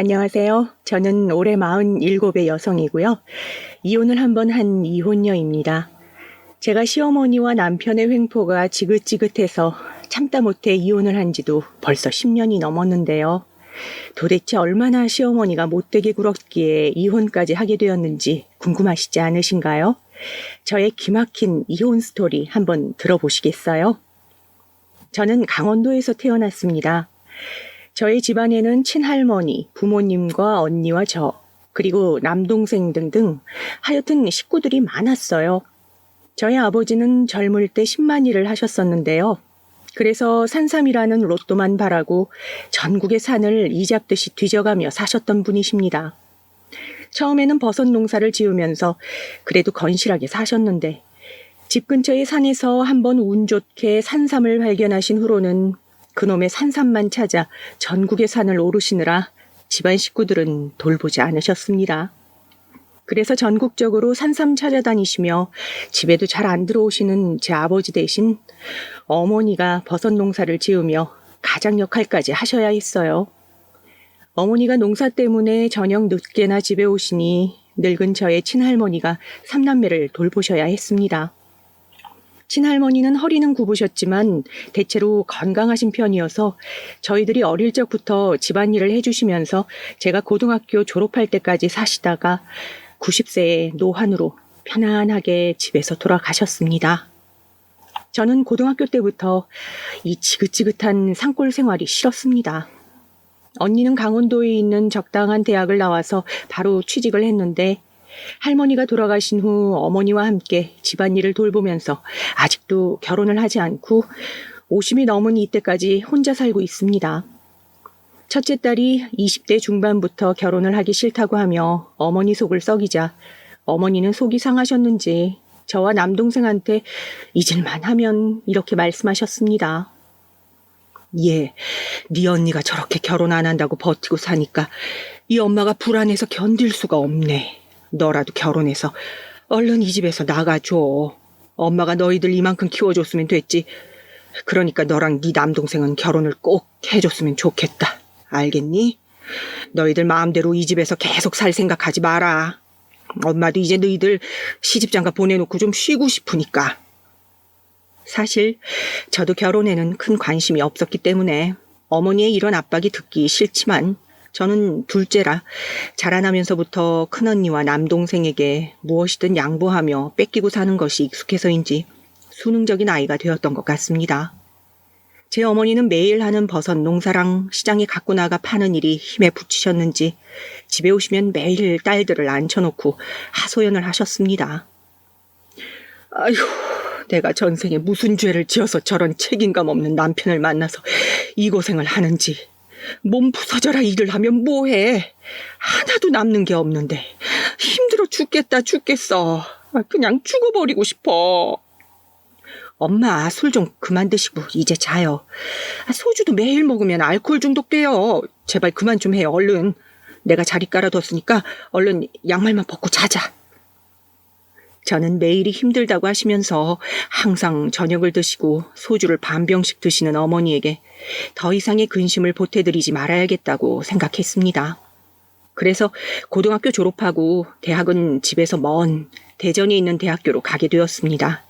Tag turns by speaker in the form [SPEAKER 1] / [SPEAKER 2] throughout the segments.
[SPEAKER 1] 안녕하세요. 저는 올해 47의 여성이고요. 이혼을 한 번 한 이혼녀입니다. 제가 시어머니와 남편의 횡포가 지긋지긋해서 참다 못해 이혼을 한 지도 벌써 10년이 넘었는데요. 도대체 얼마나 시어머니가 못되게 굴었기에 이혼까지 하게 되었는지 궁금하시지 않으신가요? 저의 기막힌 이혼 스토리 한번 들어보시겠어요? 저는 강원도에서 태어났습니다. 저희 집안에는 친할머니, 부모님과 언니와 저, 그리고 남동생 등등 하여튼 식구들이 많았어요. 저희 아버지는 젊을 때 10만 일을 하셨었는데요. 그래서 산삼이라는 로또만 바라고 전국의 산을 이잡듯이 뒤져가며 사셨던 분이십니다. 처음에는 버섯 농사를 지으면서 그래도 건실하게 사셨는데 집 근처의 산에서 한번 운 좋게 산삼을 발견하신 후로는 그놈의 산삼만 찾아 전국의 산을 오르시느라 집안 식구들은 돌보지 않으셨습니다. 그래서 전국적으로 산삼 찾아다니시며 집에도 잘 안 들어오시는 제 아버지 대신 어머니가 버섯 농사를 지으며 가장 역할까지 하셔야 했어요. 어머니가 농사 때문에 저녁 늦게나 집에 오시니 늙은 저의 친할머니가 삼남매를 돌보셔야 했습니다. 친할머니는 허리는 굽으셨지만 대체로 건강하신 편이어서 저희들이 어릴 적부터 집안일을 해주시면서 제가 고등학교 졸업할 때까지 사시다가 90세의 노환으로 편안하게 집에서 돌아가셨습니다. 저는 고등학교 때부터 이 지긋지긋한 산골 생활이 싫었습니다. 언니는 강원도에 있는 적당한 대학을 나와서 바로 취직을 했는데 할머니가 돌아가신 후 어머니와 함께 집안일을 돌보면서 아직도 결혼을 하지 않고 50이 넘은 이때까지 혼자 살고 있습니다. 첫째 딸이 20대 중반부터 결혼을 하기 싫다고 하며 어머니 속을 썩이자 어머니는 속이 상하셨는지 저와 남동생한테 잊을만 하면 이렇게 말씀하셨습니다. 네 언니가 저렇게 결혼 안 한다고 버티고 사니까 이 엄마가 불안해서 견딜 수가 없네. 너라도 결혼해서 얼른 이 집에서 나가줘. 엄마가 너희들 이만큼 키워줬으면 됐지. 그러니까 너랑 네 남동생은 결혼을 꼭 해줬으면 좋겠다. 알겠니? 너희들 마음대로 이 집에서 계속 살 생각하지 마라. 엄마도 이제 너희들 시집장가 보내놓고 좀 쉬고 싶으니까. 사실 저도 결혼에는 큰 관심이 없었기 때문에 어머니의 이런 압박이 듣기 싫지만 저는 둘째라 자라나면서부터 큰언니와 남동생에게 무엇이든 양보하며 뺏기고 사는 것이 익숙해서인지 수능적인 아이가 되었던 것 같습니다. 제 어머니는 매일 하는 버섯 농사랑 시장에 갖고 나가 파는 일이 힘에 부치셨는지 집에 오시면 매일 딸들을 앉혀놓고 하소연을 하셨습니다. 아휴, 내가 전생에 무슨 죄를 지어서 저런 책임감 없는 남편을 만나서 이 고생을 하는지. 몸 부서져라 일을 하면 뭐해. 하나도 남는 게 없는데 힘들어 죽겠어. 그냥 죽어버리고 싶어. 엄마 술 좀 그만 드시고 이제 자요. 소주도 매일 먹으면 알코올 중독돼요. 제발 그만 좀 해요. 얼른. 내가 자리 깔아뒀으니까 얼른 양말만 벗고 자자. 저는 매일이 힘들다고 하시면서 항상 저녁을 드시고 소주를 반 병씩 드시는 어머니에게 더 이상의 근심을 보태드리지 말아야겠다고 생각했습니다. 그래서 고등학교 졸업하고 대학은 집에서 먼 대전에 있는 대학교로 가게 되었습니다.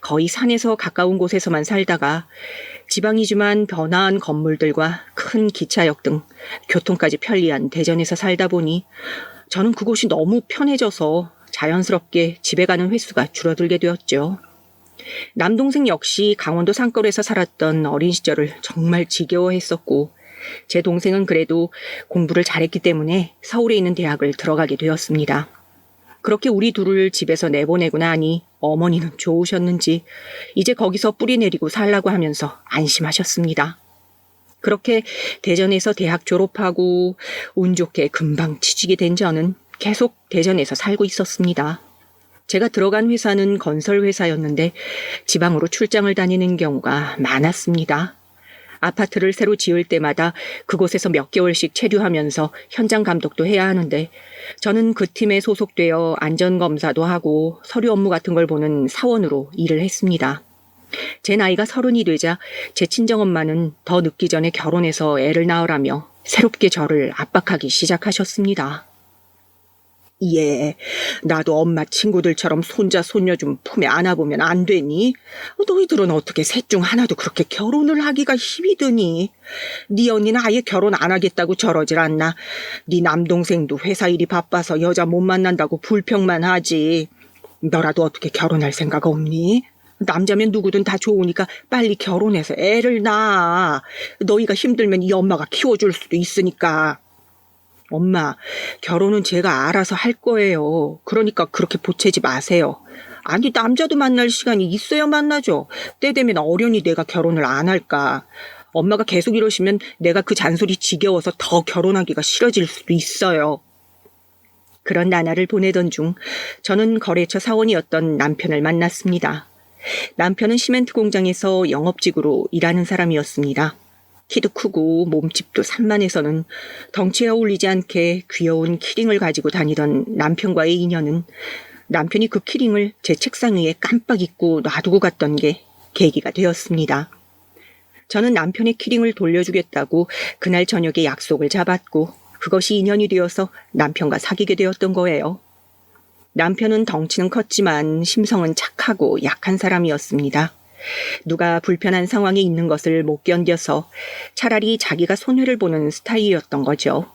[SPEAKER 1] 거의 산에서 가까운 곳에서만 살다가 지방이지만 번화한 건물들과 큰 기차역 등 교통까지 편리한 대전에서 살다 보니 저는 그곳이 너무 편해져서 자연스럽게 집에 가는 횟수가 줄어들게 되었죠. 남동생 역시 강원도 산골에서 살았던 어린 시절을 정말 지겨워했었고 제 동생은 그래도 공부를 잘했기 때문에 서울에 있는 대학을 들어가게 되었습니다. 그렇게 우리 둘을 집에서 내보내고 나니 어머니는 좋으셨는지 이제 거기서 뿌리 내리고 살라고 하면서 안심하셨습니다. 그렇게 대전에서 대학 졸업하고 운 좋게 금방 취직이 된 저는 계속 대전에서 살고 있었습니다. 제가 들어간 회사는 건설회사였는데 지방으로 출장을 다니는 경우가 많았습니다. 아파트를 새로 지을 때마다 그곳에서 몇 개월씩 체류하면서 현장 감독도 해야 하는데 저는 그 팀에 소속되어 안전검사도 하고 서류 업무 같은 걸 보는 사원으로 일을 했습니다. 제 나이가 30이 되자 제 친정엄마는 더 늦기 전에 결혼해서 애를 낳으라며 새롭게 저를 압박하기 시작하셨습니다. 예, 나도 엄마 친구들처럼 손자 손녀 좀 품에 안아보면 안 되니? 너희들은 어떻게 셋 중 하나도 그렇게 결혼을 하기가 힘이 드니? 네 언니는 아예 결혼 안 하겠다고 저러질 않나? 네 남동생도 회사 일이 바빠서 여자 못 만난다고 불평만 하지. 너라도 어떻게 결혼할 생각 없니? 남자면 누구든 다 좋으니까 빨리 결혼해서 애를 낳아. 너희가 힘들면 이 엄마가 키워줄 수도 있으니까. 엄마, 결혼은 제가 알아서 할 거예요. 그러니까 그렇게 보채지 마세요. 아니, 남자도 만날 시간이 있어야 만나죠. 때 되면 어련히 내가 결혼을 안 할까. 엄마가 계속 이러시면 내가 그 잔소리 지겨워서 더 결혼하기가 싫어질 수도 있어요. 그런 나날을 보내던 중 저는 거래처 사원이었던 남편을 만났습니다. 남편은 시멘트 공장에서 영업직으로 일하는 사람이었습니다. 키도 크고 몸집도 산만해서는 덩치에 어울리지 않게 귀여운 키링을 가지고 다니던 남편과의 인연은 남편이 그 키링을 제 책상 위에 깜빡 잊고 놔두고 갔던 게 계기가 되었습니다. 저는 남편의 키링을 돌려주겠다고 그날 저녁에 약속을 잡았고 그것이 인연이 되어서 남편과 사귀게 되었던 거예요. 남편은 덩치는 컸지만 심성은 착하고 약한 사람이었습니다. 누가 불편한 상황에 있는 것을 못 견뎌서 차라리 자기가 손해를 보는 스타일이었던 거죠.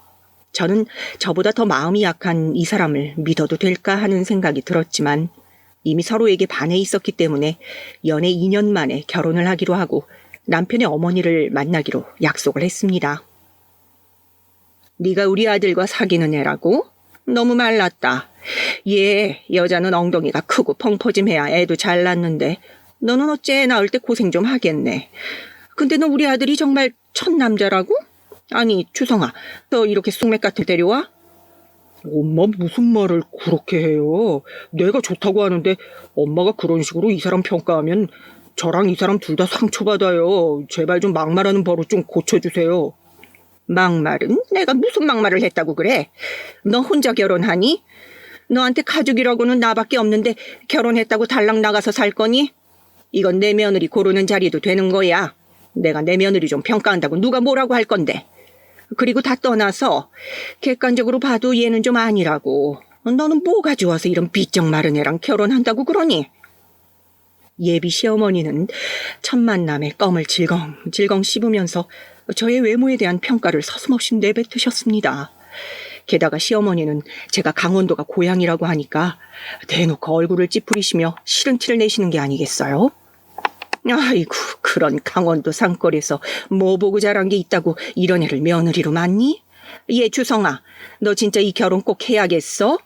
[SPEAKER 1] 저는 저보다 더 마음이 약한 이 사람을 믿어도 될까 하는 생각이 들었지만 이미 서로에게 반해 있었기 때문에 연애 2년 만에 결혼을 하기로 하고 남편의 어머니를 만나기로 약속을 했습니다. 네가 우리 아들과 사귀는 애라고? 너무 말랐다. 얘 여자는 엉덩이가 크고 펑퍼짐해야 애도 잘 낳는데 너는 어째 애 낳을 때 고생 좀 하겠네. 근데 너 우리 아들이 정말 첫 남자라고? 아니 주성아, 너 이렇게 쑥맥 같은 데려와? 엄마 무슨 말을 그렇게 해요. 내가 좋다고 하는데 엄마가 그런 식으로 이 사람 평가하면 저랑 이 사람 둘 다 상처받아요. 제발 좀 막말하는 버릇 좀 고쳐주세요. 막말은? 내가 무슨 막말을 했다고 그래? 너 혼자 결혼하니? 너한테 가족이라고는 나밖에 없는데 결혼했다고 달랑 나가서 살 거니? 이건 내 며느리 고르는 자리도 되는 거야. 내가 내 며느리 좀 평가한다고 누가 뭐라고 할 건데. 그리고 다 떠나서 객관적으로 봐도 얘는 좀 아니라고. 너는 뭐가 좋아서 이런 비쩍 마른 애랑 결혼한다고 그러니? 예비 시어머니는 첫 만남에 껌을 질겅질겅 씹으면서 저의 외모에 대한 평가를 서슴없이 내뱉으셨습니다. 게다가 시어머니는 제가 강원도가 고향이라고 하니까 대놓고 얼굴을 찌푸리시며 싫은 티를 내시는 게 아니겠어요? 아이고, 그런 강원도 산골에서 뭐 보고 자란 게 있다고 이런 애를 며느리로 맞니? 얘 주성아, 너 진짜 이 결혼 꼭 해야겠어?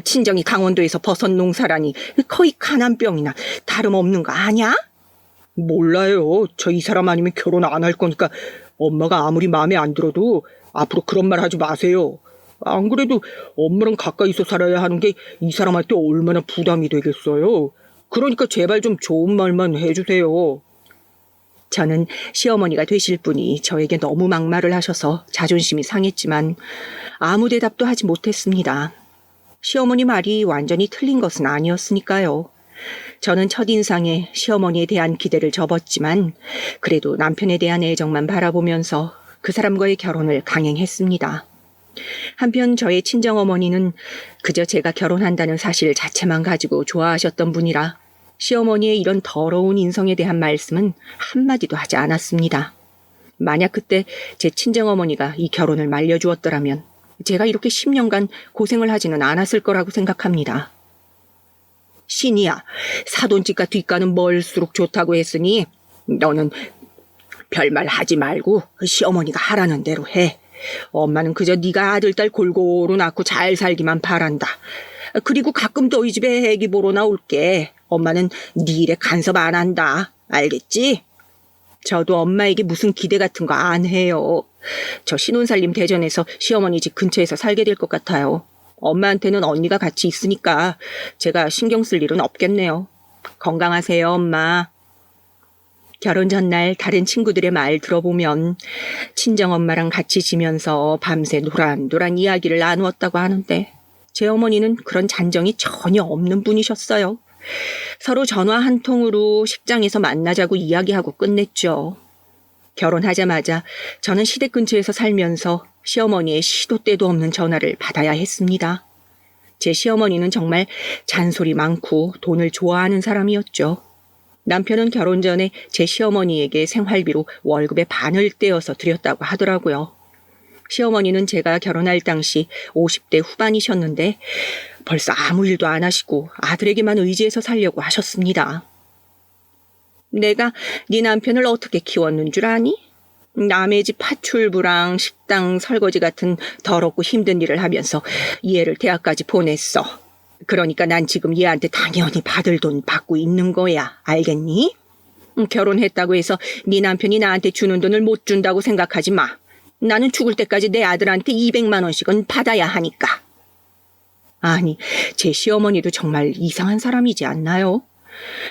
[SPEAKER 1] 친정이 강원도에서 버섯 농사라니 거의 가난병이나 다름없는 거 아냐? 몰라요. 저 이 사람 아니면 결혼 안 할 거니까 엄마가 아무리 마음에 안 들어도 앞으로 그런 말 하지 마세요. 안 그래도 엄마랑 가까이서 살아야 하는 게 이 사람한테 얼마나 부담이 되겠어요. 그러니까 제발 좀 좋은 말만 해주세요. 저는 시어머니가 되실 분이 저에게 너무 막말을 하셔서 자존심이 상했지만 아무 대답도 하지 못했습니다. 시어머니 말이 완전히 틀린 것은 아니었으니까요. 저는 첫인상에 시어머니에 대한 기대를 접었지만 그래도 남편에 대한 애정만 바라보면서 그 사람과의 결혼을 강행했습니다. 한편 저의 친정어머니는 그저 제가 결혼한다는 사실 자체만 가지고 좋아하셨던 분이라 시어머니의 이런 더러운 인성에 대한 말씀은 한마디도 하지 않았습니다. 만약 그때 제 친정어머니가 이 결혼을 말려주었더라면 제가 이렇게 10년간 고생을 하지는 않았을 거라고 생각합니다. 신이야, 사돈집과 뒷가는 멀수록 좋다고 했으니 너는 별말 하지 말고 시어머니가 하라는 대로 해. 엄마는 그저 네가 아들, 딸 골고루 낳고 잘 살기만 바란다. 그리고 가끔 너희 집에 애기 보러 나올게. 엄마는 네 일에 간섭 안 한다. 알겠지? 저도 엄마에게 무슨 기대 같은 거 안 해요. 저 신혼살림 대전에서 시어머니 집 근처에서 살게 될 것 같아요. 엄마한테는 언니가 같이 있으니까 제가 신경 쓸 일은 없겠네요. 건강하세요, 엄마. 결혼 전날 다른 친구들의 말 들어보면 친정엄마랑 같이 지면서 밤새 노란노란 이야기를 나누었다고 하는데 제 어머니는 그런 잔정이 전혀 없는 분이셨어요. 서로 전화 한 통으로 식장에서 만나자고 이야기하고 끝냈죠. 결혼하자마자 저는 시댁 근처에서 살면서 시어머니의 시도 때도 없는 전화를 받아야 했습니다. 제 시어머니는 정말 잔소리 많고 돈을 좋아하는 사람이었죠. 남편은 결혼 전에 제 시어머니에게 생활비로 월급의 반을 떼어서 드렸다고 하더라고요. 시어머니는 제가 결혼할 당시 50대 후반이셨는데 벌써 아무 일도 안 하시고 아들에게만 의지해서 살려고 하셨습니다. 내가 네 남편을 어떻게 키웠는 줄 아니? 남의 집 파출부랑 식당 설거지 같은 더럽고 힘든 일을 하면서 얘를 대학까지 보냈어. 그러니까 난 지금 얘한테 당연히 받을 돈 받고 있는 거야. 알겠니? 결혼했다고 해서 네 남편이 나한테 주는 돈을 못 준다고 생각하지 마. 나는 죽을 때까지 내 아들한테 200만 원씩은 받아야 하니까. 아니, 제 시어머니도 정말 이상한 사람이지 않나요?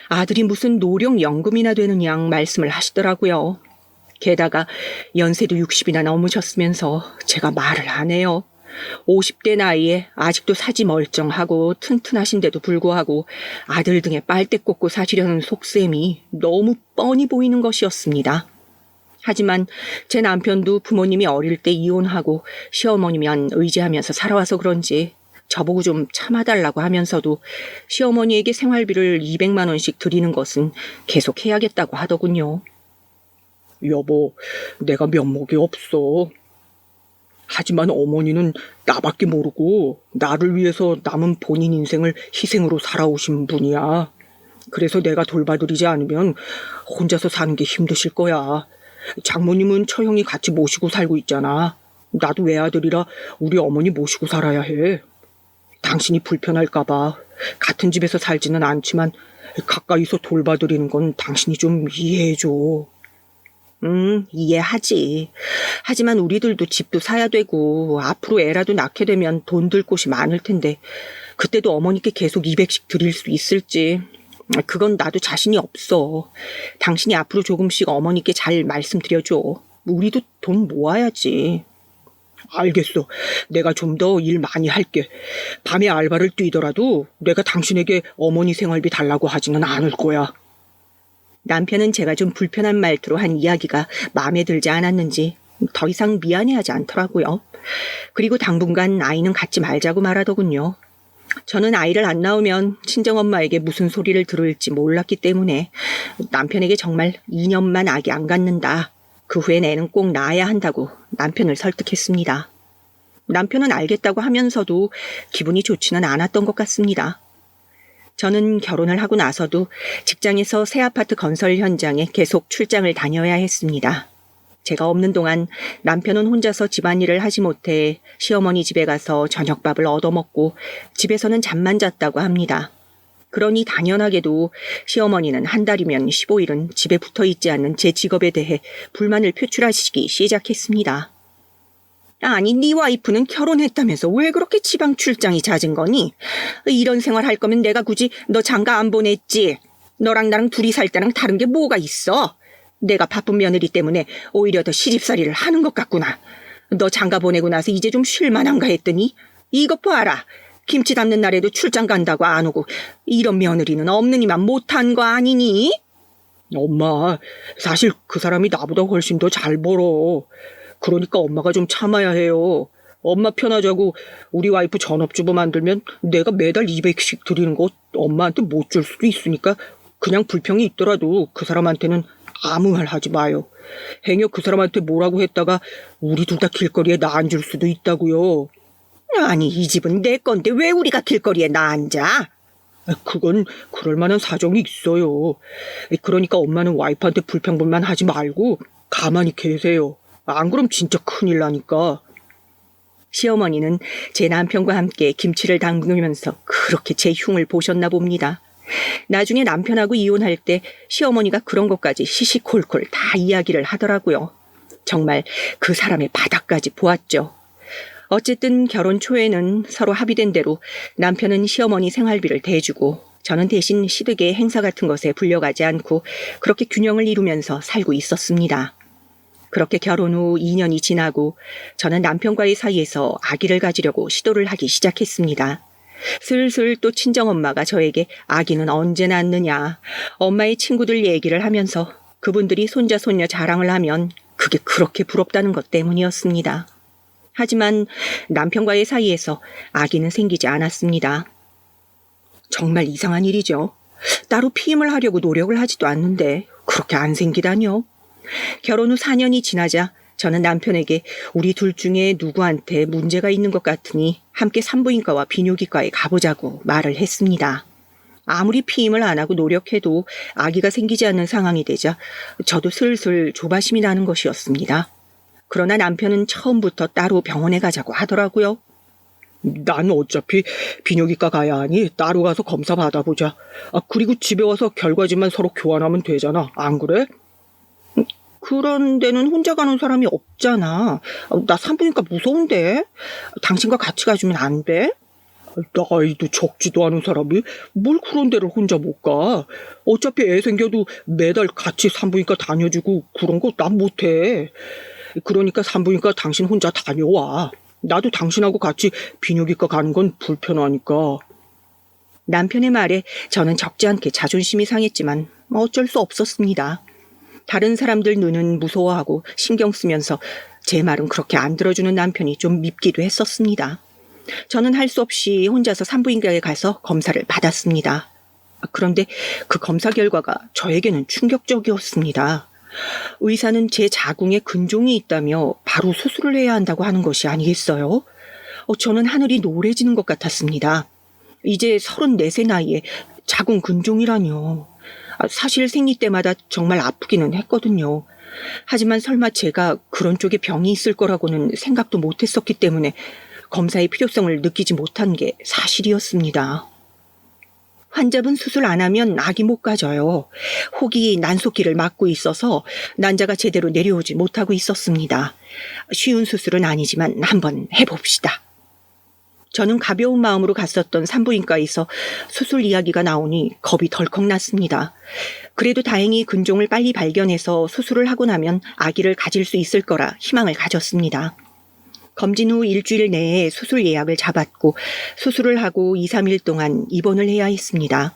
[SPEAKER 1] 아들이 무슨 노령연금이나 되는 양 말씀을 하시더라고요. 게다가 연세도 60이나 넘으셨으면서 제가 말을 안 해요. 50대 나이에 아직도 사지 멀쩡하고 튼튼하신데도 불구하고 아들 등에 빨대 꽂고 사시려는 속셈이 너무 뻔히 보이는 것이었습니다. 하지만 제 남편도 부모님이 어릴 때 이혼하고 시어머니만 의지하면서 살아와서 그런지 저보고 좀 참아달라고 하면서도 시어머니에게 생활비를 200만 원씩 드리는 것은 계속 해야겠다고 하더군요. 여보, 내가 면목이 없어. 하지만 어머니는 나밖에 모르고 나를 위해서 남은 본인 인생을 희생으로 살아오신 분이야. 그래서 내가 돌봐드리지 않으면 혼자서 사는 게 힘드실 거야. 장모님은 처형이 같이 모시고 살고 있잖아. 나도 외아들이라 우리 어머니 모시고 살아야 해. 당신이 불편할까봐 같은 집에서 살지는 않지만 가까이서 돌봐드리는 건 당신이 좀 이해해줘. 이해하지. 하지만 우리들도 집도 사야 되고 앞으로 애라도 낳게 되면 돈 들 곳이 많을 텐데 그때도 어머니께 계속 200씩 드릴 수 있을지 그건 나도 자신이 없어. 당신이 앞으로 조금씩 어머니께 잘 말씀드려줘. 우리도 돈 모아야지. 알겠어. 내가 좀 더 일 많이 할게. 밤에 알바를 뛰더라도 내가 당신에게 어머니 생활비 달라고 하지는 않을 거야. 남편은 제가 좀 불편한 말투로 한 이야기가 마음에 들지 않았는지 더 이상 미안해하지 않더라고요. 그리고 당분간 아이는 갖지 말자고 말하더군요. 저는 아이를 안 낳으면 친정엄마에게 무슨 소리를 들을지 몰랐기 때문에 남편에게 정말 2년만 아기 안 갖는다. 그 후엔 애는 꼭 낳아야 한다고 남편을 설득했습니다. 남편은 알겠다고 하면서도 기분이 좋지는 않았던 것 같습니다. 저는 결혼을 하고 나서도 직장에서 새 아파트 건설 현장에 계속 출장을 다녀야 했습니다. 제가 없는 동안 남편은 혼자서 집안일을 하지 못해 시어머니 집에 가서 저녁밥을 얻어먹고 집에서는 잠만 잤다고 합니다. 그러니 당연하게도 시어머니는 한 달이면 15일은 집에 붙어 있지 않는 제 직업에 대해 불만을 표출하시기 시작했습니다. 아니, 네 와이프는 결혼했다면서 왜 그렇게 지방 출장이 잦은 거니? 이런 생활 할 거면 내가 굳이 너 장가 안 보냈지. 너랑 나랑 둘이 살 때랑 다른 게 뭐가 있어? 내가 바쁜 며느리 때문에 오히려 더 시집살이를 하는 것 같구나. 너 장가 보내고 나서 이제 좀 쉴만한가 했더니 이것 봐라. 김치 담는 날에도 출장 간다고 안 오고 이런 며느리는 없느니만 못한 거 아니니? 엄마, 사실 그 사람이 나보다 훨씬 더 잘 벌어. 그러니까 엄마가 좀 참아야 해요. 엄마 편하자고 우리 와이프 전업주부 만들면 내가 매달 200씩 드리는 거 엄마한테 못 줄 수도 있으니까 그냥 불평이 있더라도 그 사람한테는 아무 말 하지 마요. 행여 그 사람한테 뭐라고 했다가 우리 둘 다 길거리에 나앉을 수도 있다고요. 아니, 이 집은 내 건데 왜 우리가 길거리에 나앉아? 그건 그럴 만한 사정이 있어요. 그러니까 엄마는 와이프한테 불평불만 하지 말고 가만히 계세요. 안 그럼 진짜 큰일 나니까. 시어머니는 제 남편과 함께 김치를 담그면서 그렇게 제 흉을 보셨나 봅니다. 나중에 남편하고 이혼할 때 시어머니가 그런 것까지 시시콜콜 다 이야기를 하더라고요. 정말 그 사람의 바닥까지 보았죠. 어쨌든 결혼 초에는 서로 합의된 대로 남편은 시어머니 생활비를 대주고 저는 대신 시댁의 행사 같은 것에 불려가지 않고 그렇게 균형을 이루면서 살고 있었습니다. 그렇게 결혼 후 2년이 지나고 저는 남편과의 사이에서 아기를 가지려고 시도를 하기 시작했습니다. 슬슬 또 친정엄마가 저에게 아기는 언제 낳느냐, 엄마의 친구들 얘기를 하면서 그분들이 손자 손녀 자랑을 하면 그게 그렇게 부럽다는 것 때문이었습니다. 하지만 남편과의 사이에서 아기는 생기지 않았습니다. 정말 이상한 일이죠. 따로 피임을 하려고 노력을 하지도 않는데 그렇게 안 생기다뇨. 결혼 후 4년이 지나자 저는 남편에게 우리 둘 중에 누구한테 문제가 있는 것 같으니 함께 산부인과와 비뇨기과에 가보자고 말을 했습니다. 아무리 피임을 안 하고 노력해도 아기가 생기지 않는 상황이 되자 저도 슬슬 조바심이 나는 것이었습니다. 그러나 남편은 처음부터 따로 병원에 가자고 하더라고요. 난 어차피 비뇨기과 가야 하니 따로 가서 검사 받아보자. 그리고 집에 와서 결과지만 서로 교환하면 되잖아. 안 그래? 그런 데는 혼자 가는 사람이 없잖아. 나 산부인과 무서운데. 당신과 같이 가주면 안 돼? 나이도 적지도 않은 사람이 뭘 그런 데를 혼자 못 가. 어차피 애 생겨도 매달 같이 산부인과 다녀주고 그런 거 난 못해. 그러니까 산부인과 당신 혼자 다녀와. 나도 당신하고 같이 비뇨기과 가는 건 불편하니까. 남편의 말에 저는 적지 않게 자존심이 상했지만 어쩔 수 없었습니다. 다른 사람들 눈은 무서워하고 신경 쓰면서 제 말은 그렇게 안 들어주는 남편이 좀 밉기도 했었습니다. 저는 할 수 없이 혼자서 산부인과에 가서 검사를 받았습니다. 그런데 그 검사 결과가 저에게는 충격적이었습니다. 의사는 제 자궁에 근종이 있다며 바로 수술을 해야 한다고 하는 것이 아니겠어요? 저는 하늘이 노래지는 것 같았습니다. 이제 34세 나이에 자궁 근종이라뇨. 사실 생리 때마다 정말 아프기는 했거든요. 하지만 설마 제가 그런 쪽에 병이 있을 거라고는 생각도 못했었기 때문에 검사의 필요성을 느끼지 못한 게 사실이었습니다. 환자분 수술 안 하면 아기 못 가져요. 혹이 난소기를 막고 있어서 난자가 제대로 내려오지 못하고 있었습니다. 쉬운 수술은 아니지만 한번 해봅시다. 저는 가벼운 마음으로 갔었던 산부인과에서 수술 이야기가 나오니 겁이 덜컥 났습니다. 그래도 다행히 근종을 빨리 발견해서 수술을 하고 나면 아기를 가질 수 있을 거라 희망을 가졌습니다. 검진 후 일주일 내에 수술 예약을 잡았고 수술을 하고 2, 3일 동안 입원을 해야 했습니다.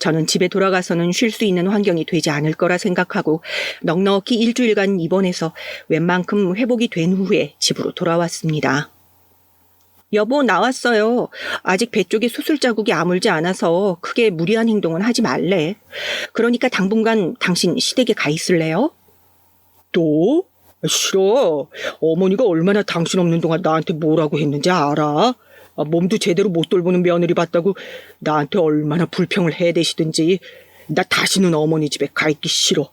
[SPEAKER 1] 저는 집에 돌아가서는 쉴 수 있는 환경이 되지 않을 거라 생각하고 넉넉히 일주일간 입원해서 웬만큼 회복이 된 후에 집으로 돌아왔습니다. 여보, 나왔어요. 아직 배 쪽에 수술 자국이 아물지 않아서 크게 무리한 행동은 하지 말래. 그러니까 당분간 당신 시댁에 가 있을래요? 또? 싫어. 어머니가 얼마나 당신 없는 동안 나한테 뭐라고 했는지 알아? 몸도 제대로 못 돌보는 며느리 봤다고 나한테 얼마나 불평을 해대시든지. 나 다시는 어머니 집에 가 있기 싫어.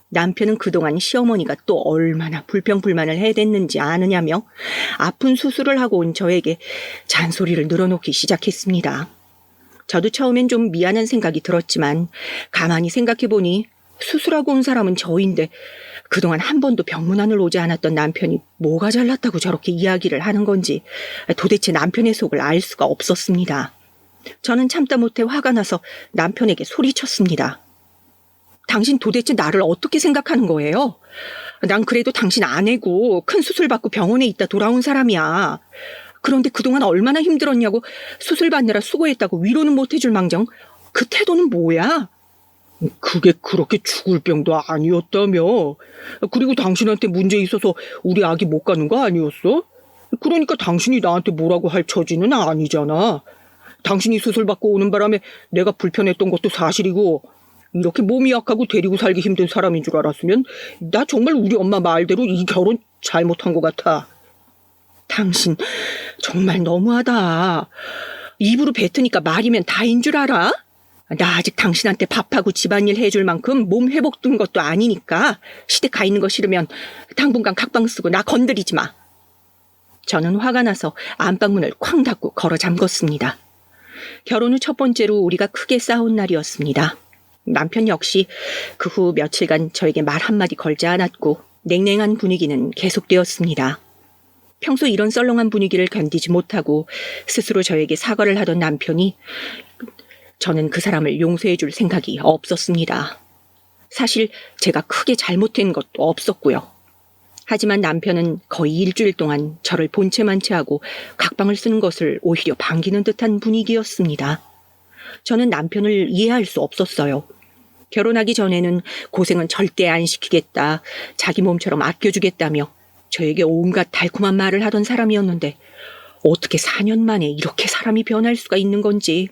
[SPEAKER 1] 남편은 그동안 시어머니가 또 얼마나 불평불만을 해댔는지 아느냐며 아픈 수술을 하고 온 저에게 잔소리를 늘어놓기 시작했습니다. 저도 처음엔 좀 미안한 생각이 들었지만 가만히 생각해보니 수술하고 온 사람은 저인데 그동안 한 번도 병문안을 오지 않았던 남편이 뭐가 잘났다고 저렇게 이야기를 하는 건지 도대체 남편의 속을 알 수가 없었습니다. 저는 참다 못해 화가 나서 남편에게 소리쳤습니다. 당신 도대체 나를 어떻게 생각하는 거예요? 난 그래도 당신 아내고 큰 수술 받고 병원에 있다 돌아온 사람이야. 그런데 그동안 얼마나 힘들었냐고 수술 받느라 수고했다고 위로는 못 해줄 망정 그 태도는 뭐야? 그게 그렇게 죽을 병도 아니었다며. 그리고 당신한테 문제 있어서 우리 아기 못 가는 거 아니었어? 그러니까 당신이 나한테 뭐라고 할 처지는 아니잖아. 당신이 수술 받고 오는 바람에 내가 불편했던 것도 사실이고 이렇게 몸이 약하고 데리고 살기 힘든 사람인 줄 알았으면 나 정말 우리 엄마 말대로 이 결혼 잘못한 것 같아. 당신 정말 너무하다. 입으로 뱉으니까 말이면 다인 줄 알아? 나 아직 당신한테 밥하고 집안일 해줄 만큼 몸 회복된 것도 아니니까 시댁 가 있는 거 싫으면 당분간 각방 쓰고 나 건드리지 마. 저는 화가 나서 안방문을 쾅 닫고 걸어 잠궜습니다. 결혼 후 첫 번째로 우리가 크게 싸운 날이었습니다. 남편 역시 그 후 며칠간 저에게 말 한마디 걸지 않았고 냉랭한 분위기는 계속되었습니다. 평소 이런 썰렁한 분위기를 견디지 못하고 스스로 저에게 사과를 하던 남편이 저는 그 사람을 용서해 줄 생각이 없었습니다. 사실 제가 크게 잘못한 것도 없었고요. 하지만 남편은 거의 일주일 동안 저를 본체만 채하고 각방을 쓰는 것을 오히려 반기는 듯한 분위기였습니다. 저는 남편을 이해할 수 없었어요. 결혼하기 전에는 고생은 절대 안 시키겠다, 자기 몸처럼 아껴주겠다며 저에게 온갖 달콤한 말을 하던 사람이었는데 어떻게 4년 만에 이렇게 사람이 변할 수가 있는 건지.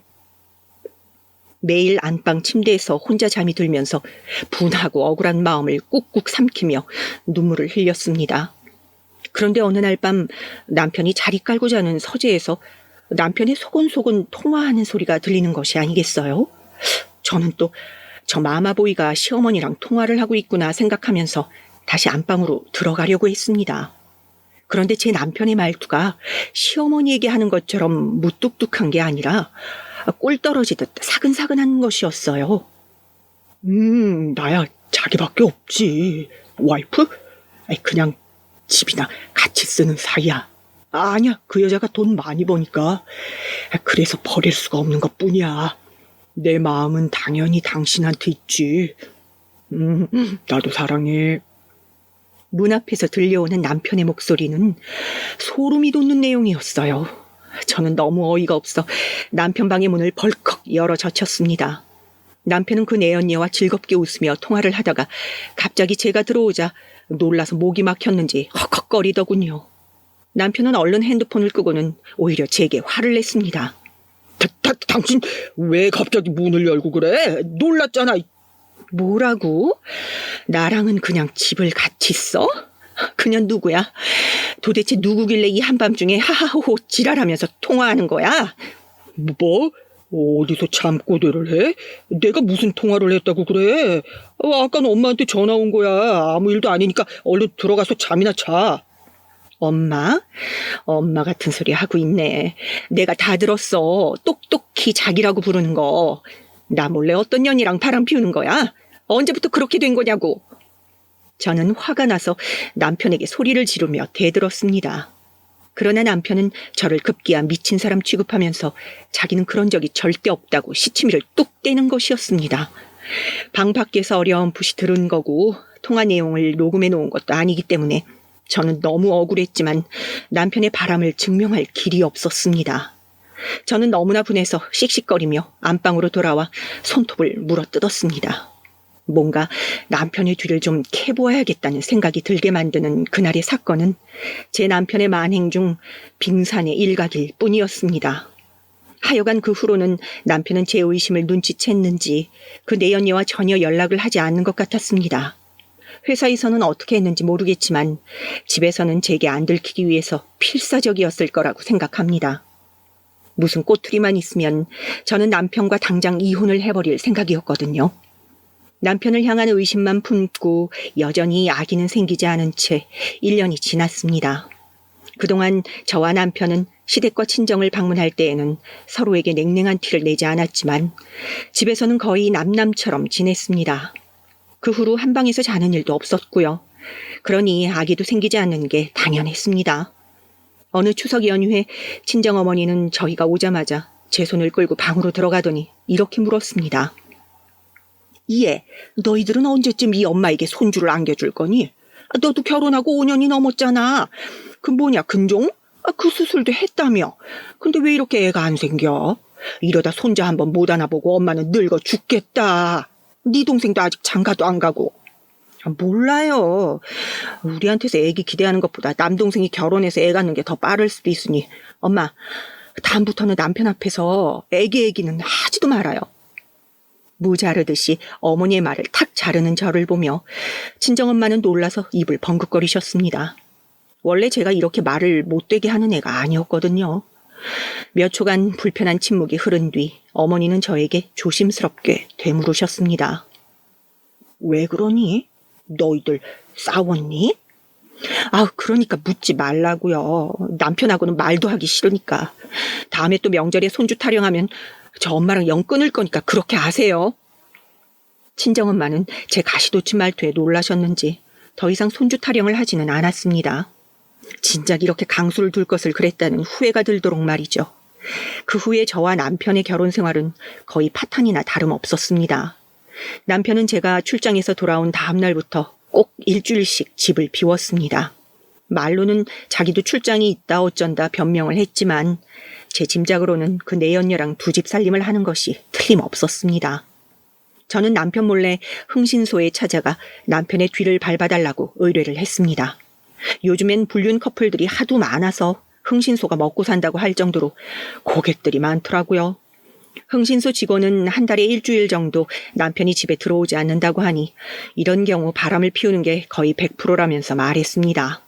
[SPEAKER 1] 매일 안방 침대에서 혼자 잠이 들면서 분하고 억울한 마음을 꾹꾹 삼키며 눈물을 흘렸습니다. 그런데 어느 날 밤 남편이 자리 깔고 자는 서재에서 남편의 소곤소곤 통화하는 소리가 들리는 것이 아니겠어요? 저는 또 저 마마보이가 시어머니랑 통화를 하고 있구나 생각하면서 다시 안방으로 들어가려고 했습니다. 그런데 제 남편의 말투가 시어머니에게 하는 것처럼 무뚝뚝한 게 아니라 꿀 떨어지듯 사근사근한 것이었어요. 나야 자기밖에 없지. 와이프? 그냥 집이나 같이 쓰는 사이야. 아니야, 그 여자가 돈 많이 버니까 그래서 버릴 수가 없는 것뿐이야. 내 마음은 당연히 당신한테 있지. 나도 사랑해. 문 앞에서 들려오는 남편의 목소리는 소름이 돋는 내용이었어요. 저는 너무 어이가 없어 남편 방의 문을 벌컥 열어 젖혔습니다. 남편은 그 내연녀와 즐겁게 웃으며 통화를 하다가 갑자기 제가 들어오자 놀라서 목이 막혔는지 헉헉거리더군요. 남편은 얼른 핸드폰을 끄고는 오히려 제게 화를 냈습니다. 당신 왜 갑자기 문을 열고 그래? 놀랐잖아. 뭐라고? 나랑은 그냥 집을 같이 써? 그년 누구야? 도대체 누구길래 이 한밤중에 하하호호 지랄하면서 통화하는 거야? 뭐? 어디서 잠꼬대를 해? 내가 무슨 통화를 했다고 그래? 아까는 엄마한테 전화 온 거야. 아무 일도 아니니까 얼른 들어가서 잠이나 자. 엄마? 엄마 같은 소리 하고 있네. 내가 다 들었어. 똑똑히 자기라고 부르는 거. 나 몰래 어떤 년이랑 바람 피우는 거야? 언제부터 그렇게 된 거냐고. 저는 화가 나서 남편에게 소리를 지르며 대들었습니다. 그러나 남편은 저를 급기야 미친 사람 취급하면서 자기는 그런 적이 절대 없다고 시치미를 뚝 떼는 것이었습니다. 방 밖에서 어렴풋이 들은 거고 통화 내용을 녹음해 놓은 것도 아니기 때문에 저는 너무 억울했지만 남편의 바람을 증명할 길이 없었습니다. 저는 너무나 분해서 씩씩거리며 안방으로 돌아와 손톱을 물어뜯었습니다. 뭔가 남편의 뒤를 좀 캐보아야겠다는 생각이 들게 만드는 그날의 사건은 제 남편의 만행 중 빙산의 일각일 뿐이었습니다. 하여간 그 후로는 남편은 제 의심을 눈치챘는지 그 내연녀와 전혀 연락을 하지 않는 것 같았습니다. 회사에서는 어떻게 했는지 모르겠지만 집에서는 제게 안 들키기 위해서 필사적이었을 거라고 생각합니다. 무슨 꼬투리만 있으면 저는 남편과 당장 이혼을 해버릴 생각이었거든요. 남편을 향한 의심만 품고 여전히 아기는 생기지 않은 채 1년이 지났습니다. 그동안 저와 남편은 시댁과 친정을 방문할 때에는 서로에게 냉랭한 티를 내지 않았지만 집에서는 거의 남남처럼 지냈습니다. 그 후로 한 방에서 자는 일도 없었고요. 그러니 아기도 생기지 않는 게 당연했습니다. 어느 추석 연휴에 친정어머니는 저희가 오자마자 제 손을 끌고 방으로 들어가더니 이렇게 물었습니다. 얘, 너희들은 언제쯤 이 엄마에게 손주를 안겨줄 거니? 너도 결혼하고 5년이 넘었잖아. 그 뭐냐, 근종? 그 수술도 했다며. 근데 왜 이렇게 애가 안 생겨? 이러다 손자 한번 못 안아보고 엄마는 늙어 죽겠다. 네 동생도 아직 장가도 안 가고. 몰라요. 우리한테서 애기 기대하는 것보다 남동생이 결혼해서 애 갖는 게 더 빠를 수도 있으니 엄마, 다음부터는 남편 앞에서 애기는 하지도 말아요. 무자르듯이 어머니의 말을 탁 자르는 저를 보며 친정엄마는 놀라서 입을 벙긋거리셨습니다. 원래 제가 이렇게 말을 못되게 하는 애가 아니었거든요. 몇 초간 불편한 침묵이 흐른 뒤 어머니는 저에게 조심스럽게 되물으셨습니다. 왜 그러니? 너희들 싸웠니? 그러니까 묻지 말라고요. 남편하고는 말도 하기 싫으니까. 다음에 또 명절에 손주 타령하면 저 엄마랑 영 끊을 거니까 그렇게 아세요. 친정엄마는 제 가시돋친 말투에 놀라셨는지 더 이상 손주 타령을 하지는 않았습니다. 진작 이렇게 강수를 둘 것을 그랬다는 후회가 들도록 말이죠. 그 후에 저와 남편의 결혼 생활은 거의 파탄이나 다름없었습니다. 남편은 제가 출장에서 돌아온 다음 날부터 꼭 일주일씩 집을 비웠습니다. 말로는 자기도 출장이 있다 어쩐다 변명을 했지만 제 짐작으로는 그 내연녀랑 두 집 살림을 하는 것이 틀림없었습니다. 저는 남편 몰래 흥신소에 찾아가 남편의 뒤를 밟아달라고 의뢰를 했습니다. 요즘엔 불륜 커플들이 하도 많아서 흥신소가 먹고 산다고 할 정도로 고객들이 많더라고요. 흥신소 직원은 한 달에 일주일 정도 남편이 집에 들어오지 않는다고 하니 이런 경우 바람을 피우는 게 거의 100%라면서 말했습니다.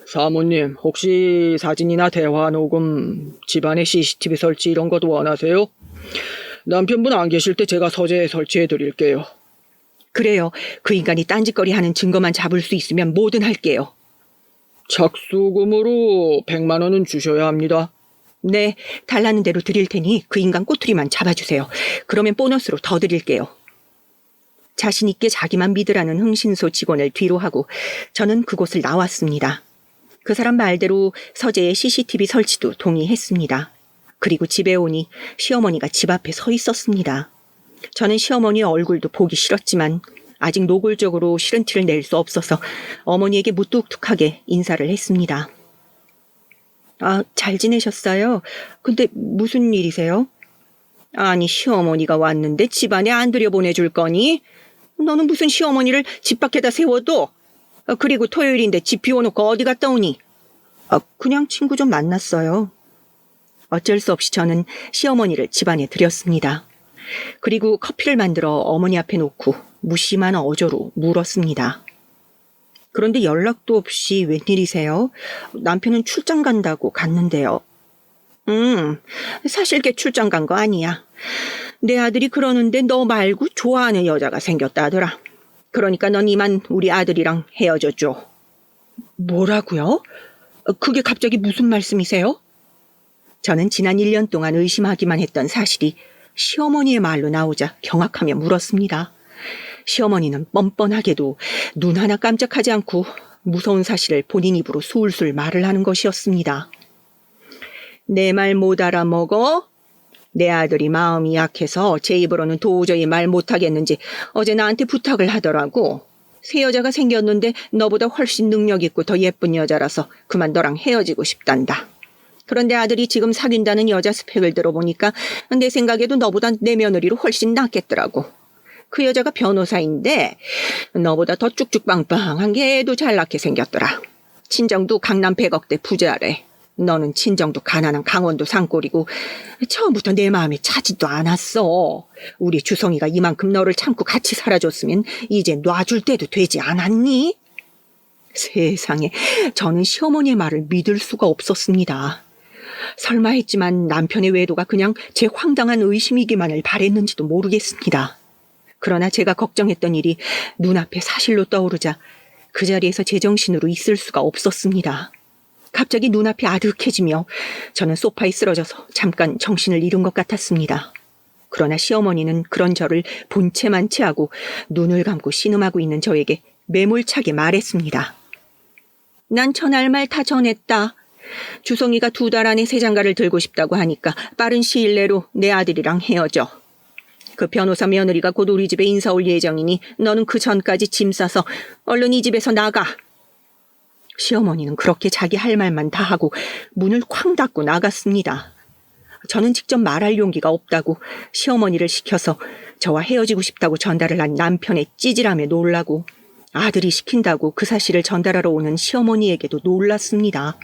[SPEAKER 2] 사모님, 혹시 사진이나 대화 녹음, 집안에 CCTV 설치 이런 것도 원하세요? 남편분 안 계실 때 제가 서재에 설치해 드릴게요.
[SPEAKER 1] 그래요. 그 인간이 딴짓거리 하는 증거만 잡을 수 있으면 뭐든 할게요.
[SPEAKER 2] 착수금으로 100만 원은 주셔야 합니다.
[SPEAKER 1] 네, 달라는 대로 드릴 테니 그 인간 꼬투리만 잡아주세요. 그러면 보너스로 더 드릴게요. 자신 있게 자기만 믿으라는 흥신소 직원을 뒤로 하고 저는 그곳을 나왔습니다. 그 사람 말대로 서재에 CCTV 설치도 동의했습니다. 그리고 집에 오니 시어머니가 집 앞에 서 있었습니다. 저는 시어머니의 얼굴도 보기 싫었지만 아직 노골적으로 싫은 티를 낼 수 없어서 어머니에게 무뚝뚝하게 인사를 했습니다. 아, 잘 지내셨어요? 근데 무슨 일이세요? 아니, 시어머니가 왔는데 집 안에 안 들여보내줄 거니? 너는 무슨 시어머니를 집 밖에다 세워둬? 그리고 토요일인데 집 비워놓고 어디 갔다 오니? 그냥 친구 좀 만났어요. 어쩔 수 없이 저는 시어머니를 집안에 들였습니다. 그리고 커피를 만들어 어머니 앞에 놓고 무심한 어조로 물었습니다. 그런데 연락도 없이 웬일이세요? 남편은 출장 간다고 갔는데요. 사실 걔 출장 간 거 아니야. 내 아들이 그러는데 너 말고 좋아하는 여자가 생겼다더라. 그러니까 넌 이만 우리 아들이랑 헤어져줘. 뭐라고요? 그게 갑자기 무슨 말씀이세요? 저는 지난 1년 동안 의심하기만 했던 사실이 시어머니의 말로 나오자 경악하며 물었습니다. 시어머니는 뻔뻔하게도 눈 하나 깜짝하지 않고 무서운 사실을 본인 입으로 술술 말을 하는 것이었습니다. 내 말 못 알아먹어? 내 아들이 마음이 약해서 제 입으로는 도저히 말 못하겠는지 어제 나한테 부탁을 하더라고. 새 여자가 생겼는데 너보다 훨씬 능력 있고 더 예쁜 여자라서 그만 너랑 헤어지고 싶단다. 그런데 아들이 지금 사귄다는 여자 스펙을 들어보니까 내 생각에도 너보다 내 며느리로 훨씬 낫겠더라고. 그 여자가 변호사인데 너보다 더 쭉쭉빵빵한 게 애도 잘나게 생겼더라. 친정도 강남 100억대 부자래. 너는 친정도 가난한 강원도 산골이고 처음부터 내 마음에 차지도 않았어. 우리 주성이가 이만큼 너를 참고 같이 살아줬으면 이제 놔줄 때도 되지 않았니? 세상에, 저는 시어머니의 말을 믿을 수가 없었습니다. 설마 했지만 남편의 외도가 그냥 제 황당한 의심이기만을 바랬는지도 모르겠습니다. 그러나 제가 걱정했던 일이 눈앞에 사실로 떠오르자 그 자리에서 제정신으로 있을 수가 없었습니다. 갑자기 눈앞이 아득해지며 저는 소파에 쓰러져서 잠깐 정신을 잃은 것 같았습니다. 그러나 시어머니는 그런 저를 본체만 취하고 눈을 감고 신음하고 있는 저에게 매몰차게 말했습니다. 난 전할 말 다 전했다. 주성이가 2달 안에 새 장가를 들고 싶다고 하니까 빠른 시일 내로 내 아들이랑 헤어져. 그 변호사 며느리가 곧 우리 집에 인사 올 예정이니 너는 그 전까지 짐 싸서 얼른 이 집에서 나가. 시어머니는 그렇게 자기 할 말만 다 하고 문을 쾅 닫고 나갔습니다. 저는 직접 말할 용기가 없다고 시어머니를 시켜서 저와 헤어지고 싶다고 전달을 한 남편의 찌질함에 놀라고 아들이 시킨다고 그 사실을 전달하러 오는 시어머니에게도 놀랐습니다.